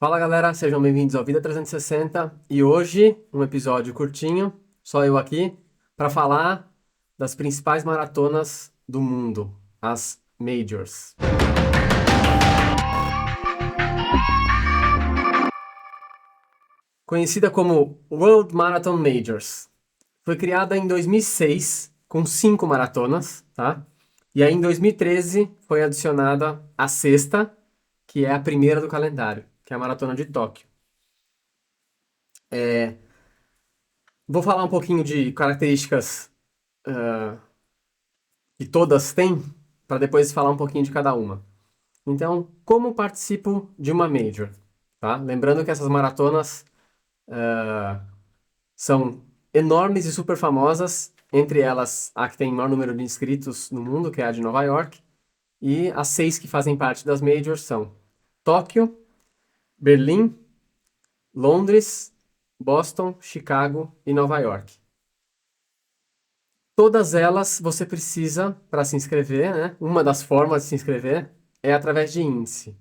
Fala galera, sejam bem-vindos ao Vida 360 e hoje um episódio curtinho, só eu aqui, para falar das principais maratonas do mundo, as Majors. Conhecida como World Marathon Majors. Foi criada em 2006 com 5 maratonas, tá? E aí em 2013 foi adicionada a sexta, que é a primeira do calendário, que é a Maratona de Tóquio. Vou falar um pouquinho de características que todas têm, para depois falar um pouquinho de cada uma. Então, como participo de uma Major? Tá? Lembrando que essas maratonas são enormes e super famosas, entre elas a que tem maior número de inscritos no mundo, que é a de Nova York, e as 6 que fazem parte das Majors são Tóquio, Berlim, Londres, Boston, Chicago e Nova York. Todas elas você precisa, para se inscrever, né? Uma das formas de se inscrever é através de índice. O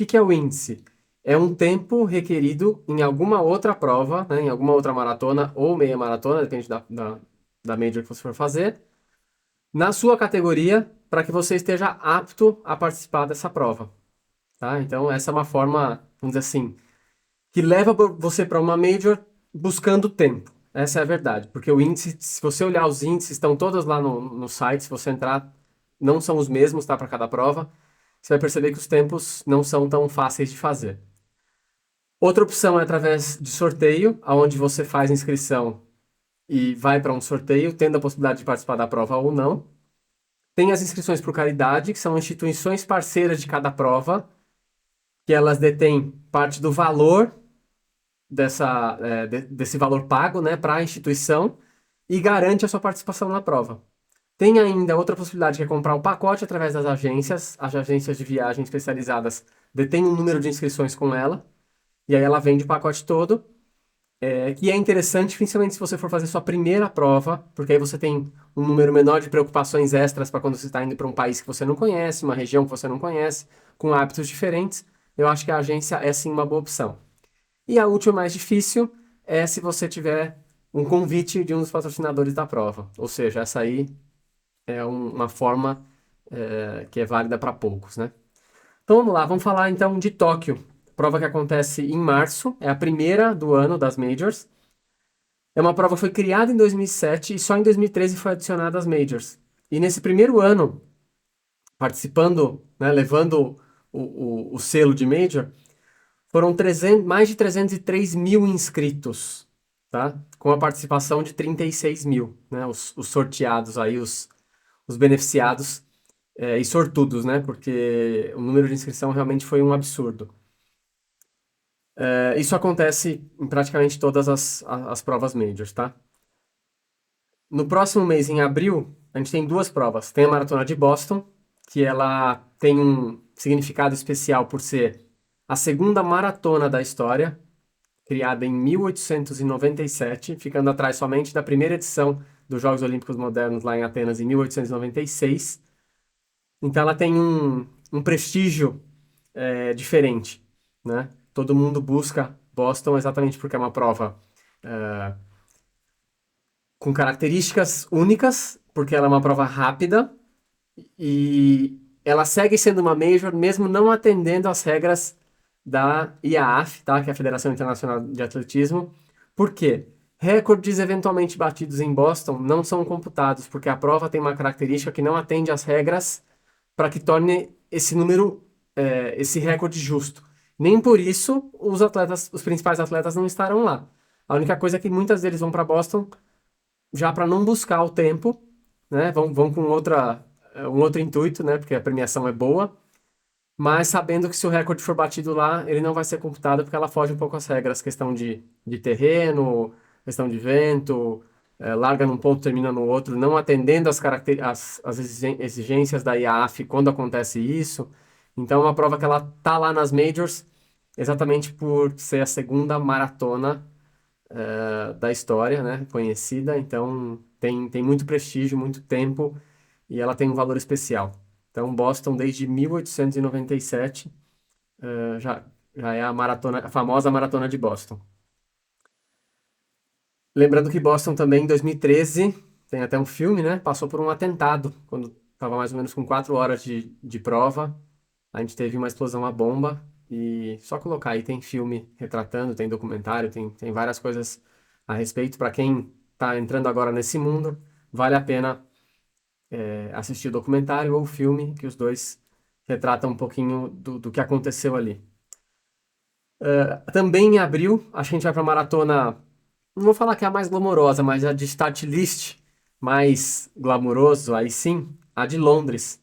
que é o índice? É um tempo requerido em alguma outra prova, né? Em alguma outra maratona ou meia maratona, depende da major que você for fazer, na sua categoria, para que você esteja apto a participar dessa prova. Tá? Então, essa é uma forma, vamos dizer assim, que leva você para uma major buscando tempo. Essa é a verdade, porque o índice, se você olhar os índices, estão todos lá no site, se você entrar, não são os mesmos, tá, para cada prova. Você vai perceber que os tempos não são tão fáceis de fazer. Outra opção é através de sorteio, onde você faz inscrição e vai para um sorteio, tendo a possibilidade de participar da prova ou não. Tem as inscrições por caridade, que são instituições parceiras de cada prova, que elas detêm parte do valor desse valor pago, né, para a instituição e garante a sua participação na prova. Tem ainda outra possibilidade, que é comprar um pacote através das agências. As agências de viagem especializadas detêm um número de inscrições com ela, e aí ela vende o pacote todo. E é interessante, principalmente se você for fazer sua primeira prova, porque aí você tem um número menor de preocupações extras para quando você está indo para um país que você não conhece, uma região que você não conhece, com hábitos diferentes. Eu acho que a agência é sim uma boa opção. E a última mais difícil é se você tiver um convite de um dos patrocinadores da prova. Ou seja, essa aí é uma forma que é válida para poucos, né? Então vamos lá, vamos falar então de Tóquio. Prova que acontece em março, é a primeira do ano das Majors. É uma prova que foi criada em 2007 e só em 2013 foi adicionada às Majors. E nesse primeiro ano, participando, né, levando o selo de Major, foram mais de 303 mil inscritos, tá? Com a participação de 36 mil, né? Os sorteados aí, os beneficiados e sortudos, né? Porque o número de inscrição realmente foi um absurdo. Isso acontece em praticamente todas as provas majors, tá? No próximo mês, em abril, a gente tem duas provas. Tem a Maratona de Boston, que ela tem um significado especial por ser a segunda maratona da história, criada em 1897, ficando atrás somente da primeira edição dos Jogos Olímpicos Modernos lá em Atenas em 1896. Então ela tem um prestígio diferente, né? Todo mundo busca Boston exatamente porque é uma prova com características únicas, porque ela é uma prova rápida e ela segue sendo uma major mesmo não atendendo às regras da IAAF, tá? Que é a Federação Internacional de Atletismo. Por quê? Recordes eventualmente batidos em Boston não são computados, porque a prova tem uma característica que não atende às regras para que torne esse número, esse recorde justo. Nem por isso os principais atletas não estarão lá. A única coisa é que muitas deles vão para Boston já para não buscar o tempo, né? Vão com um outro intuito, né? Porque a premiação é boa, mas sabendo que se o recorde for batido lá, ele não vai ser computado porque ela foge um pouco às regras, questão de terreno, questão de vento, larga num ponto, termina no outro, não atendendo as exigências da IAAF quando acontece isso. Então, é uma prova que ela tá lá nas majors exatamente por ser a segunda maratona da história, né? Conhecida, então tem muito prestígio, muito tempo e ela tem um valor especial. Então, Boston, desde 1897, já é a maratona, a famosa maratona de Boston. Lembrando que Boston também, em 2013, tem até um filme, né? Passou por um atentado, quando estava mais ou menos com 4 horas de prova. A gente teve uma explosão à bomba. E só colocar aí, tem filme retratando, tem documentário, tem várias coisas a respeito. Para quem está entrando agora nesse mundo, vale a pena assistir o documentário ou o filme, que os dois retratam um pouquinho do que aconteceu ali. Também em abril, acho que a gente vai para a maratona, não vou falar que é a mais glamourosa, mas a de start list mais glamouroso, aí sim, a de Londres.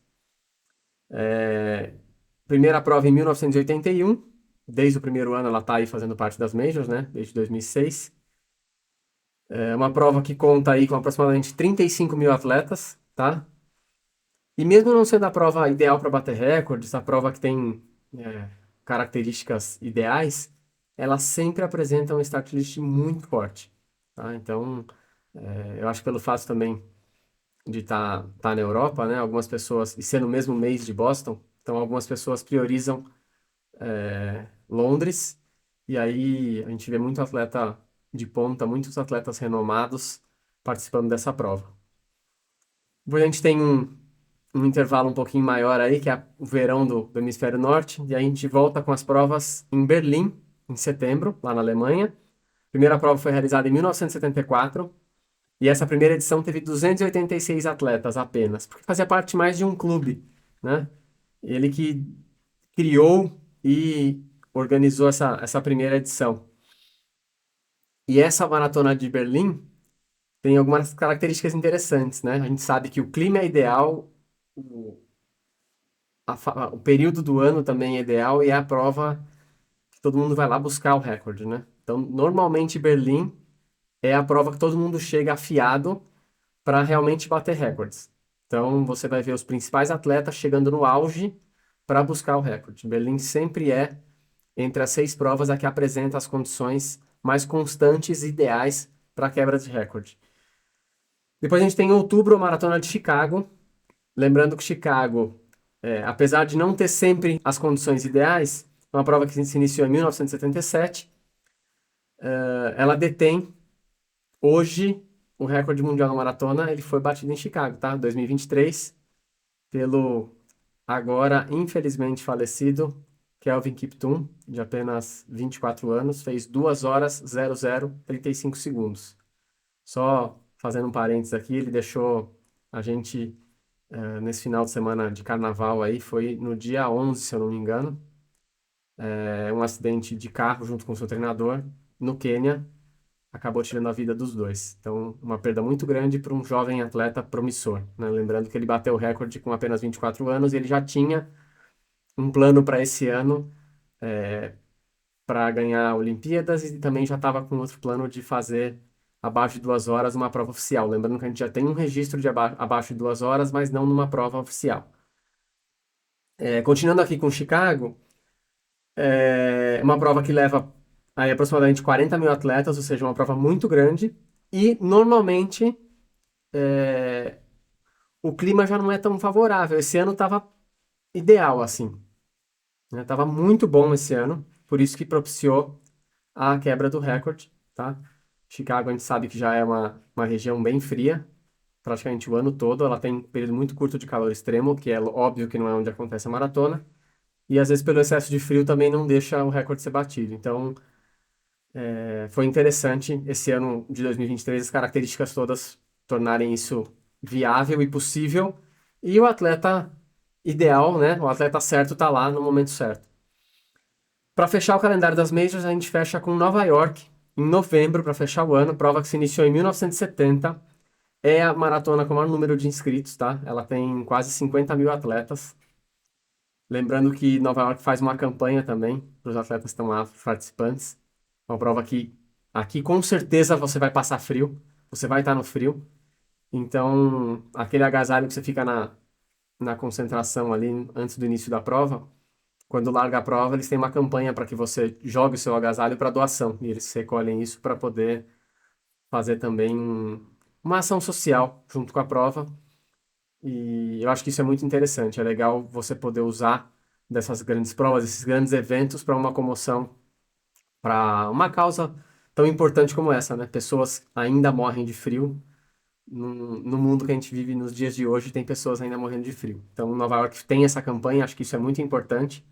Primeira prova em 1981, desde o primeiro ano ela está aí fazendo parte das Majors, né? Desde 2006. É uma prova que conta aí com aproximadamente 35 mil atletas, tá? E mesmo não sendo a prova ideal para bater recordes, a prova que tem características ideais, ela sempre apresenta um start list muito forte, tá? Então, eu acho que pelo fato também de tá na Europa, né? Algumas pessoas, e ser no mesmo mês de Boston, então algumas pessoas priorizam Londres, e aí a gente vê muito atleta de ponta, muitos atletas renomados participando dessa prova. Depois a gente tem um intervalo um pouquinho maior aí, que é o verão do hemisfério norte, e aí a gente volta com as provas em Berlim, em setembro, lá na Alemanha. A primeira prova foi realizada em 1974, e 74, e essa primeira edição teve 286 atletas apenas, porque fazia parte mais de um clube, né? Ele que criou e organizou essa primeira edição. E essa maratona de Berlim tem algumas características interessantes, né? A gente sabe que o clima é ideal, o, o período do ano também é ideal e é a prova que todo mundo vai lá buscar o recorde, né? Então, normalmente Berlim é a prova que todo mundo chega afiado para realmente bater recordes. Então, você vai ver os principais atletas chegando no auge para buscar o recorde. Berlim sempre é, entre as 6 provas, a que apresenta as condições mais constantes e ideais para a quebra de recorde. Depois a gente tem em outubro a Maratona de Chicago. Lembrando que Chicago, apesar de não ter sempre as condições ideais, é uma prova que se iniciou em 1977. Ela detém hoje o recorde mundial na maratona. Ele foi batido em Chicago, tá? 2023, pelo agora infelizmente falecido Kelvin Kiptum, de apenas 24 anos, fez 2 horas 00:35 segundos. Só fazendo um parênteses aqui, ele deixou a gente nesse final de semana de carnaval aí, foi no dia 11, se eu não me engano, um acidente de carro junto com o seu treinador no Quênia, acabou tirando a vida dos dois. Então, uma perda muito grande para um jovem atleta promissor, né? Lembrando que ele bateu o recorde com apenas 24 anos e ele já tinha um plano para esse ano para ganhar Olimpíadas e também já estava com outro plano de fazer abaixo de 2 horas uma prova oficial. Lembrando que a gente já tem um registro de abaixo de 2 horas, mas não numa prova oficial. Continuando aqui com Chicago, é uma prova que leva aí aproximadamente 40 mil atletas, ou seja, uma prova muito grande. E normalmente o clima já não é tão favorável. Esse ano estava ideal, assim, né? Tava muito bom esse ano, por isso que propiciou a quebra do recorde, tá? Chicago a gente sabe que já é uma região bem fria, praticamente o ano todo. Ela tem um período muito curto de calor extremo, que é óbvio que não é onde acontece a maratona. E às vezes pelo excesso de frio também não deixa o recorde ser batido. Então, foi interessante esse ano de 2023 as características todas tornarem isso viável e possível. E o atleta ideal, né? O atleta certo está lá no momento certo. Para fechar o calendário das Majors, a gente fecha com Nova York, em novembro, para fechar o ano. Prova que se iniciou em 1970. É a maratona com o maior número de inscritos, tá? Ela tem quase 50 mil atletas. Lembrando que Nova York faz uma campanha também para os atletas que estão lá participantes. Uma prova que aqui com certeza você vai passar frio, você vai estar no frio. Então, aquele agasalho que você fica na concentração ali antes do início da prova, quando larga a prova, eles têm uma campanha para que você jogue o seu agasalho para doação. E eles recolhem isso para poder fazer também uma ação social junto com a prova. E eu acho que isso é muito interessante. É legal você poder usar dessas grandes provas, esses grandes eventos para uma comoção, para uma causa tão importante como essa, né? Pessoas ainda morrem de frio. No mundo que a gente vive nos dias de hoje, tem pessoas ainda morrendo de frio. Então, Nova York tem essa campanha, acho que isso é muito importante.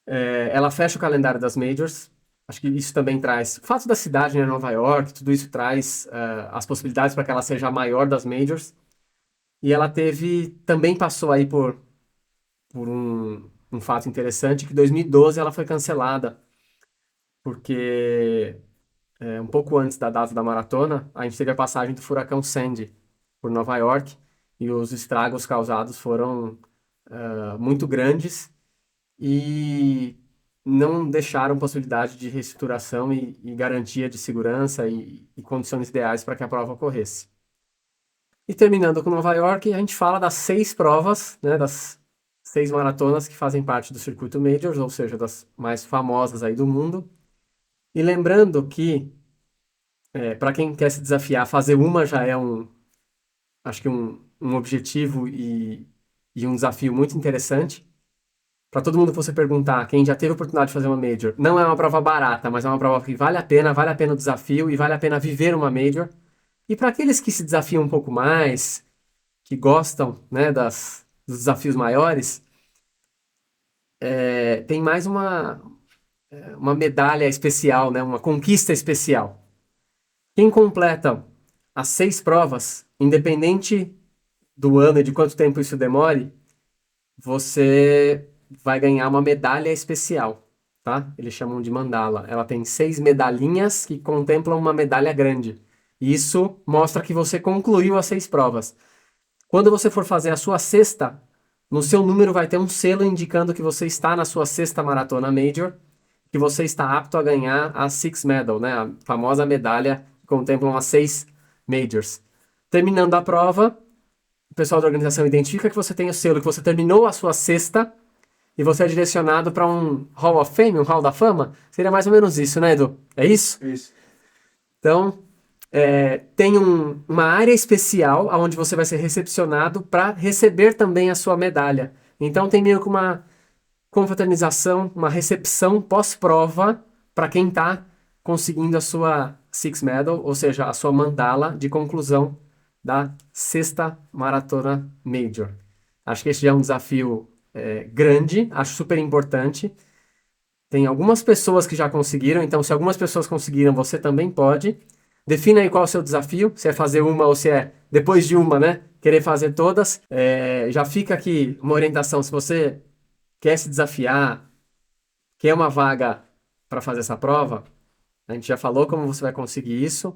Ela fecha o calendário das majors. Acho que isso também traz. O fato da cidade, né, Nova York, tudo isso traz as possibilidades para que ela seja a maior das majors. E ela também passou aí por um fato interessante, que em 2012 ela foi cancelada, porque um pouco antes da data da maratona, a gente teve a passagem do furacão Sandy por Nova York, e os estragos causados foram muito grandes e não deixaram possibilidade de reestruturação e garantia de segurança e condições ideais para que a prova ocorresse. E terminando com Nova York, a gente fala das 6 provas, né, das 6 maratonas que fazem parte do circuito Majors, ou seja, das mais famosas aí do mundo. E lembrando que, para quem quer se desafiar, fazer uma já é acho que um objetivo e um desafio muito interessante. Para todo mundo que você perguntar, quem já teve a oportunidade de fazer uma Major, não é uma prova barata, mas é uma prova que vale a pena o desafio e vale a pena viver uma Major. E para aqueles que se desafiam um pouco mais, que gostam, né, dos desafios maiores, tem mais uma medalha especial, né, uma conquista especial. Quem completa as 6 provas, independente do ano e de quanto tempo isso demore, você vai ganhar uma medalha especial, tá? Eles chamam de mandala. Ela tem 6 medalhinhas que contemplam uma medalha grande. Isso mostra que você concluiu as 6 provas. Quando você for fazer a sua sexta, no seu número vai ter um selo indicando que você está na sua sexta maratona major, que você está apto a ganhar a Six Medal, né? A famosa medalha que contemplam as 6 majors. Terminando a prova, o pessoal da organização identifica que você tem o selo, que você terminou a sua sexta e você é direcionado para um Hall of Fame, um Hall da Fama. Seria mais ou menos isso, né, Edu? É isso? Isso. Então, tem uma área especial onde você vai ser recepcionado para receber também a sua medalha. Então, tem meio que uma confraternização, uma recepção pós-prova para quem está conseguindo a sua Six Medal, ou seja, a sua mandala de conclusão da sexta maratona Major. Acho que esse já é um desafio grande, acho super importante. Tem algumas pessoas que já conseguiram, então se algumas pessoas conseguiram, você também pode. Defina aí qual é o seu desafio, se é fazer uma ou se é, depois de uma, né, querer fazer todas. Já fica aqui uma orientação, se você quer se desafiar, quer uma vaga para fazer essa prova, a gente já falou como você vai conseguir isso.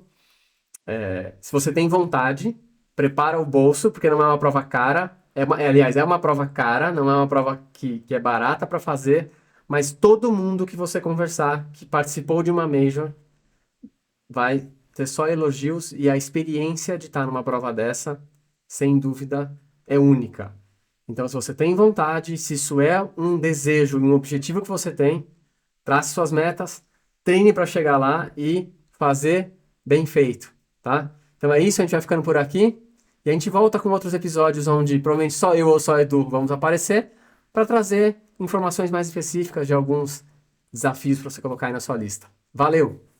Se você tem vontade, prepara o bolso, porque não é uma prova cara. Aliás, é uma prova cara, não é uma prova que é barata para fazer, mas todo mundo que você conversar, que participou de uma major, vai ter só elogios e a experiência de estar numa prova dessa, sem dúvida, é única. Então, se você tem vontade, se isso é um desejo, um objetivo que você tem, trace suas metas, treine para chegar lá e fazer bem feito, tá? Então é isso, a gente vai ficando por aqui e a gente volta com outros episódios onde provavelmente só eu ou só Edu vamos aparecer para trazer informações mais específicas de alguns desafios para você colocar aí na sua lista. Valeu!